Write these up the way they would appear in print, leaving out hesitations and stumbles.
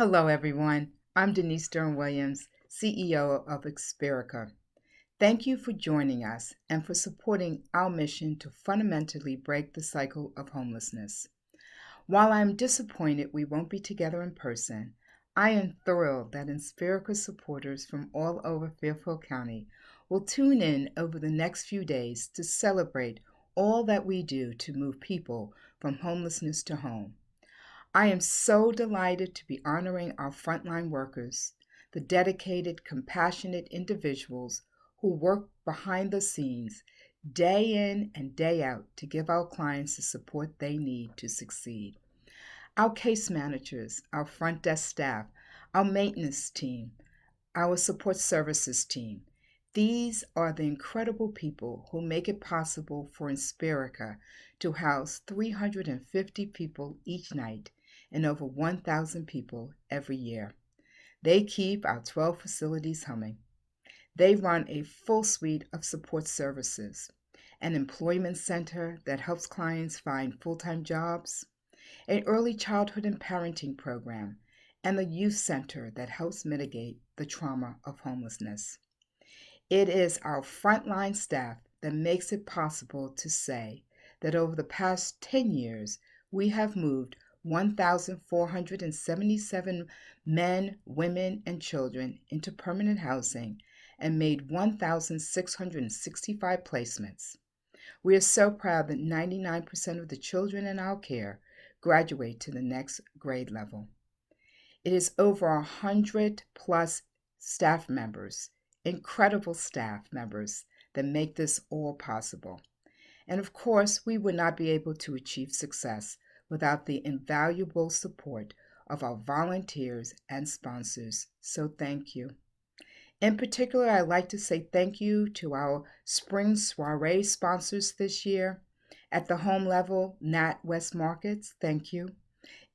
Hello, everyone. I'm Denise Williams, CEO of Inspirica. Thank you for joining us and for supporting our mission to fundamentally break the cycle of homelessness. While I'm disappointed we won't be together in person, I am thrilled that Inspirica supporters from all over Fairfield County will tune in over the next few days to celebrate all that we do to move people from homelessness to home. I am so delighted to be honoring our frontline workers, the dedicated, compassionate individuals who work behind the scenes day in and day out to give our clients the support they need to succeed. Our case managers, our front desk staff, our maintenance team, our support services team. These are the incredible people who make it possible for Inspirica to house 350 people each night and over 1,000 people every year. They keep our 12 facilities humming. They run a full suite of support services, an employment center that helps clients find full-time jobs, an early childhood and parenting program, and the youth center that helps mitigate the trauma of homelessness. It is our frontline staff that makes it possible to say that over the past 10 years, we have moved 1,477 men, women, and children into permanent housing and made 1,665 placements. We are so proud that 99% of the children in our care graduate to the next grade level. It is over 100 plus staff members, incredible staff members, that make this all possible. And of course, we would not be able to achieve success without the invaluable support of our volunteers and sponsors, so thank you. In particular, I'd like to say thank you to our Spring Soiree sponsors this year. At the home level, Nat West Markets, thank you.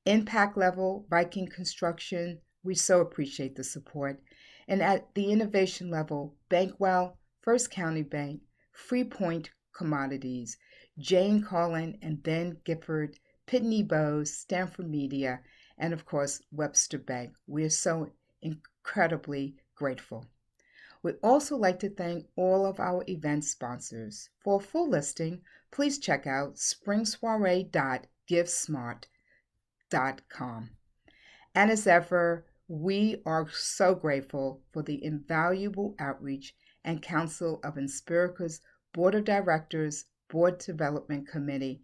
Impact level, Viking Construction, we so appreciate the support. And at the innovation level, Bankwell, First County Bank, Freepoint Commodities, Jane Carlin and Ben Gifford, Pitney Bowes, Stanford Media, and of course, Webster Bank. We are so incredibly grateful. We'd also like to thank all of our event sponsors. For a full listing, please check out springsoiree.givesmart.com. And as ever, we are so grateful for the invaluable outreach and counsel of Inspirica's Board of Directors, Board Development Committee,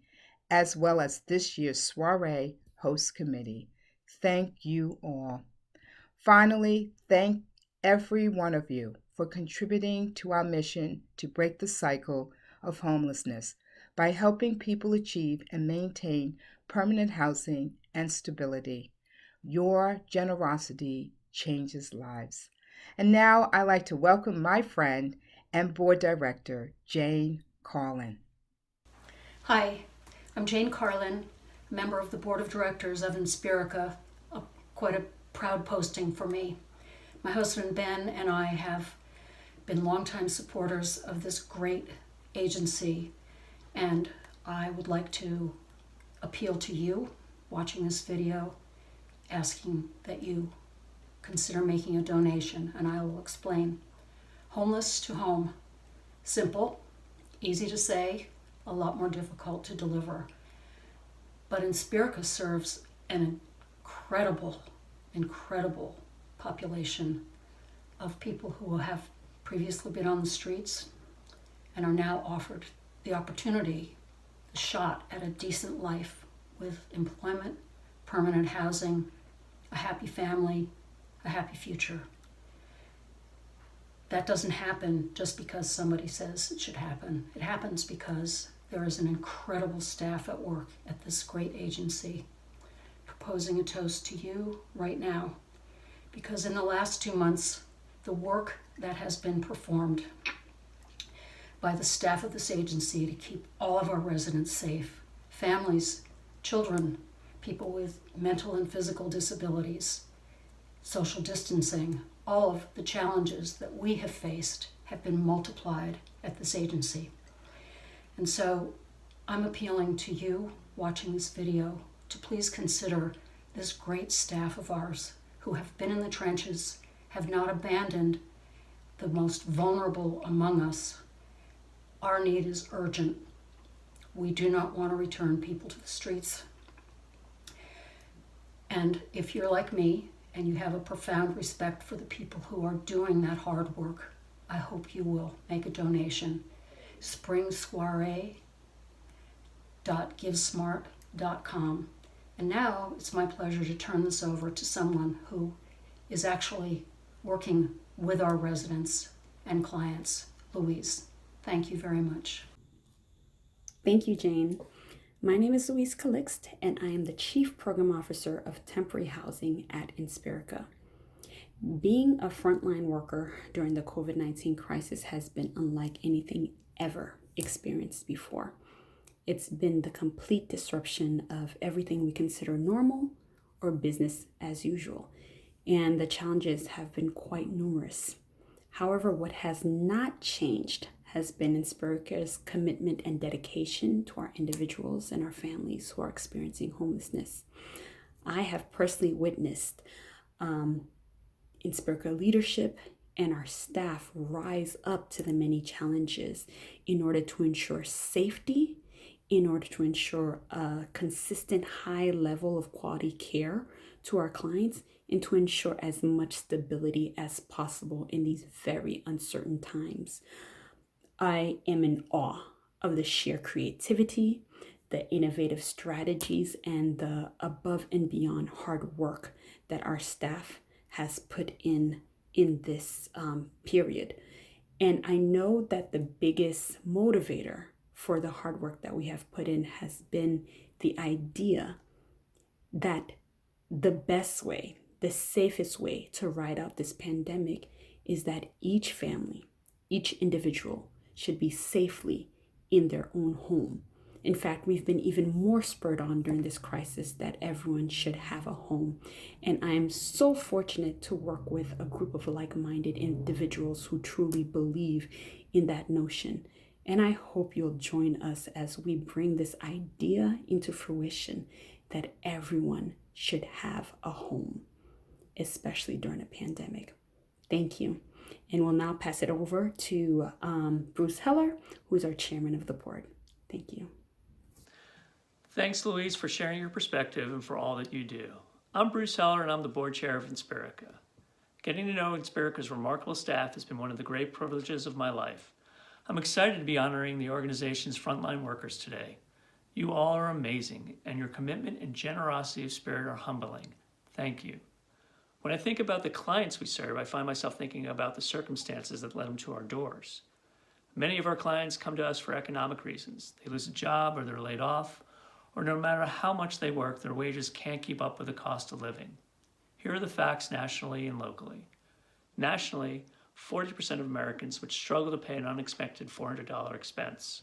as well as this year's Soiree Host Committee. Thank you all. Finally, thank every one of you for contributing to our mission to break the cycle of homelessness by helping people achieve and maintain permanent housing and stability. Your generosity changes lives. And now I'd like to welcome my friend and board director, Jane Carlin. Hi, I'm Jane Carlin, member of the Board of Directors of Inspirica, quite a proud posting for me. My husband Ben and I have been longtime supporters of this great agency, and I would like to appeal to you watching this video, asking that you consider making a donation, and I will explain. Homeless to home. Simple, easy to say, a lot more difficult to deliver. But Inspirica serves an incredible population of people who have previously been on the streets and are now offered the opportunity, the shot at a decent life with employment, permanent housing, a happy family, a happy future. That doesn't happen just because somebody says it should happen. It happens because there is an incredible staff at work at this great agency. Proposing a toast to you right now, because in the last 2 months, the work that has been performed by the staff of this agency to keep all of our residents safe, families, children, people with mental and physical disabilities, social distancing, all of the challenges that we have faced have been multiplied at this agency. And so I'm appealing to you watching this video to please consider this great staff of ours who have been in the trenches have not abandoned the most vulnerable among us. Our need is urgent. We do not want to return people to the streets. And if you're like me and you have a profound respect for the people who are doing that hard work, I hope you will make a donation. springsoiree.givesmart.com. And now it's my pleasure to turn this over to someone who is actually working with our residents and clients, Louise. Thank you very much. Thank you, Jane. My name is Louise CALIXTE, and I am the Chief Program Officer of Temporary Housing at Inspirica. Being a frontline worker during the COVID-19 crisis has been unlike anything ever experienced before. It's been the complete disruption of everything we consider normal or business as usual, and the challenges have been quite numerous. However, what has not changed has been Inspirica's commitment and dedication to our individuals and our families who are experiencing homelessness. I have personally witnessed Inspirica leadership and our staff rise up to the many challenges in order to ensure safety, in order to ensure a consistent high level of quality care to our clients, and to ensure as much stability as possible in these very uncertain times. I am in awe of the sheer creativity, the innovative strategies, and the above and beyond hard work that our staff has put in this period. And I know that the biggest motivator for the hard work that we have put in has been the idea that the best way, the safest way to ride out this pandemic is that each family, each individual should be safely in their own home. In fact, we've been even more spurred on during this crisis that everyone should have a home. And I am so fortunate to work with a group of like-minded individuals who truly believe in that notion. And I hope you'll join us as we bring this idea into fruition that everyone should have a home, especially during a pandemic. Thank you. And we'll now pass it over to Bruce Heller, who is our chairman of the board. Thank you. Thanks, Louise, for sharing your perspective and for all that you do. I'm Bruce Heller, and I'm the board chair of Inspirica. Getting to know Inspirica's remarkable staff has been one of the great privileges of my life. I'm excited to be honoring the organization's frontline workers today. You all are amazing, and your commitment and generosity of spirit are humbling. Thank you. When I think about the clients we serve, I find myself thinking about the circumstances that led them to our doors. Many of our clients come to us for economic reasons. They lose a job, or they're laid off, or no matter how much they work, their wages can't keep up with the cost of living. Here are the facts nationally and locally. Nationally, 40% of Americans would struggle to pay an unexpected $400 expense.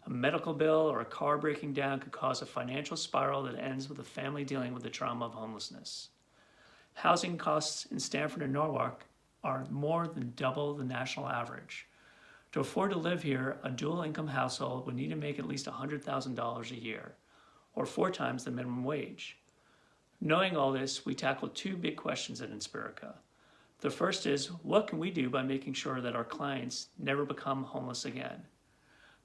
A medical bill or a car breaking down could cause a financial spiral that ends with a family dealing with the trauma of homelessness. Housing costs in Stamford and Norwalk are more than double the national average. To afford to live here, a dual-income household would need to make at least $100,000 a year, or 4 times the minimum wage. Knowing all this, we tackled 2 big questions at Inspirica. The first is, what can we do by making sure that our clients never become homeless again?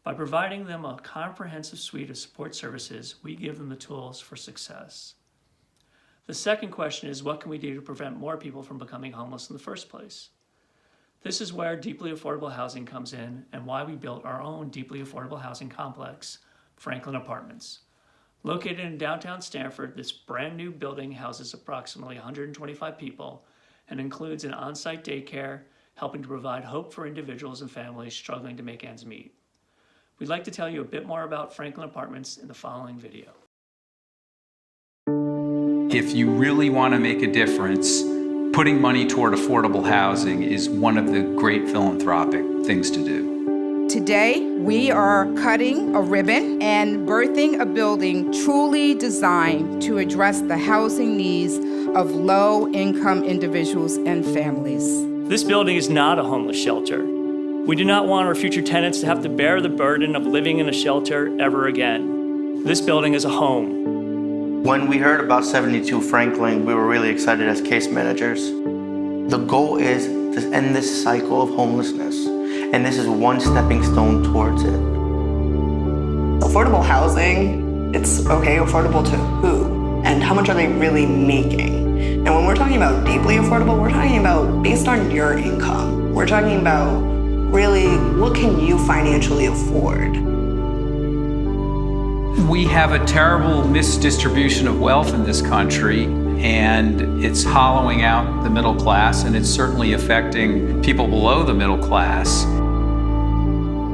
By providing them a comprehensive suite of support services, we give them the tools for success. The second question is, what can we do to prevent more people from becoming homeless in the first place? This is where deeply affordable housing comes in and why we built our own deeply affordable housing complex, Franklin Apartments. Located in downtown Stamford, this brand new building houses approximately 125 people and includes an on-site daycare, helping to provide hope for individuals and families struggling to make ends meet. We'd like to tell you a bit more about Franklin Apartments in the following video. If you really want to make a difference, putting money toward affordable housing is one of the great philanthropic things to do. Today, we are cutting a ribbon and birthing a building truly designed to address the housing needs of low-income individuals and families. This building is not a homeless shelter. We do not want our future tenants to have to bear the burden of living in a shelter ever again. This building is a home. When we heard about 72 Franklin, we were really excited as case managers. The goal is to end this cycle of homelessness, and this is one stepping stone towards it. Affordable housing, it's okay, affordable to who? And how much are they really making? And when we're talking about deeply affordable, we're talking about based on your income. We're talking about really, what can you financially afford? We have a terrible misdistribution of wealth in this country, and it's hollowing out the middle class, and it's certainly affecting people below the middle class.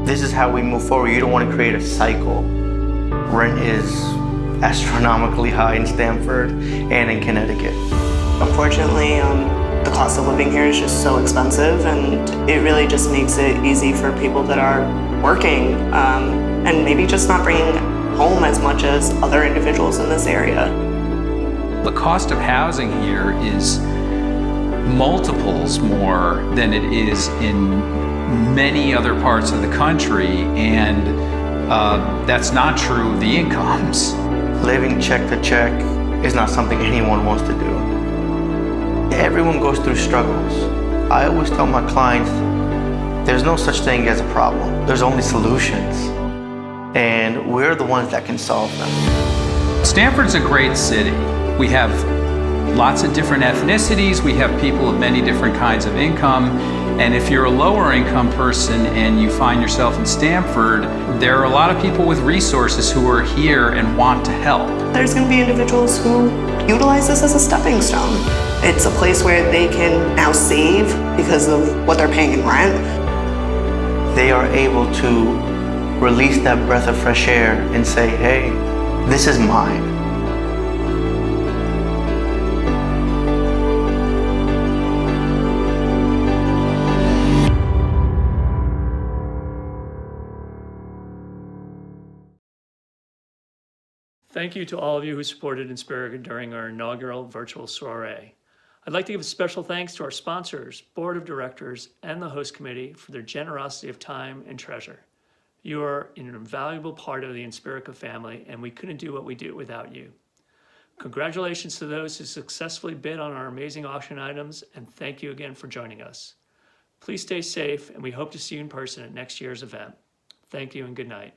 This is how we move forward. You don't want to create a cycle. Rent is astronomically high in Stamford and in Connecticut. Unfortunately, the cost of living here is just so expensive, and it really just makes it easy for people that are working and maybe just not bringing home as much as other individuals in this area. The cost of housing here is multiples more than it is in many other parts of the country, and that's not true of the incomes. Living check to check is not something anyone wants to do. Everyone goes through struggles. I always tell my clients, there's no such thing as a problem. There's only solutions. And we're the ones that can solve them. Stamford's a great city. We have lots of different ethnicities. We have people of many different kinds of income. And if you're a lower income person and you find yourself in Stamford, there are a lot of people with resources who are here and want to help. There's going to be individuals who utilize this as a stepping stone. It's a place where they can now save because of what they're paying in rent. They are able to release that breath of fresh air and say, hey, this is mine. Thank you to all of you who supported Inspirica during our inaugural virtual soiree. I'd like to give a special thanks to our sponsors, board of directors, and the host committee for their generosity of time and treasure. You are an invaluable part of the Inspirica family, and we couldn't do what we do without you. Congratulations to those who successfully bid on our amazing auction items, and thank you again for joining us. Please stay safe, and we hope to see you in person at next year's event. Thank you and good night.